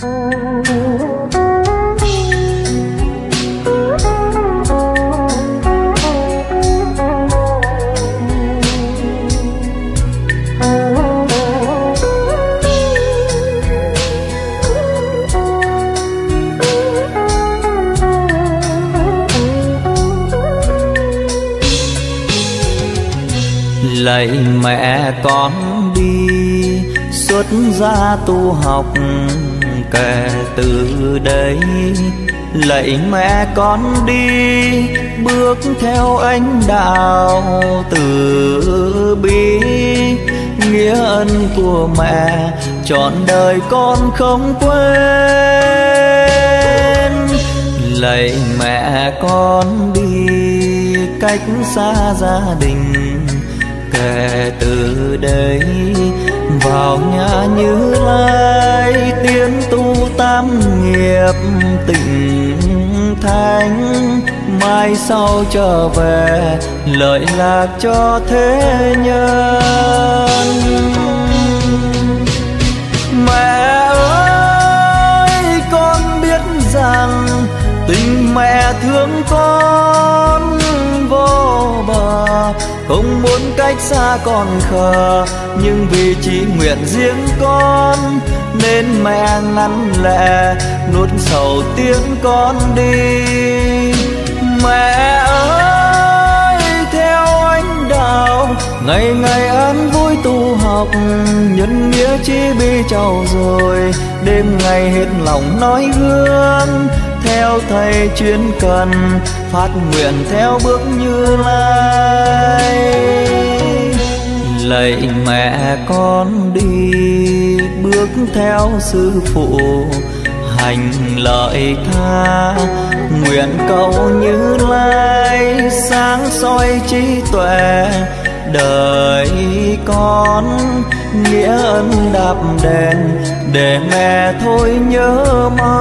Lạy mẹ con đi xuất gia tu học kể từ đây. Lạy mẹ con đi bước theo ánh đạo từ bi. Nghĩa ân của mẹ trọn đời con không quên. Lạy mẹ con đi cách xa gia đình kể từ đây. Vào nhà Như Lai tiến tu tam nghiệp tịnh thánh. Mai sau trở về lợi lạc cho thế nhân. Mẹ ơi con biết rằng tình mẹ thương con vô bờ. Không muốn cách xa con khờ, nhưng vì chỉ nguyện riêng con nên mẹ ngăn lệ nuốt sầu tiễn con đi. Mẹ ơi theo ánh đạo ngày ngày an vui tu học. Nhân nghĩa chi bi trau dồi đêm ngày hết lòng nói gương. Theo thầy chuyên cần phát nguyện theo bước Như Lai. Lạy mẹ con đi bước theo sư phụ hành lợi tha. Nguyện cầu Như Lai sáng soi trí tuệ đời con. Nghĩa ân đạp đền để mẹ thôi nhớ mong.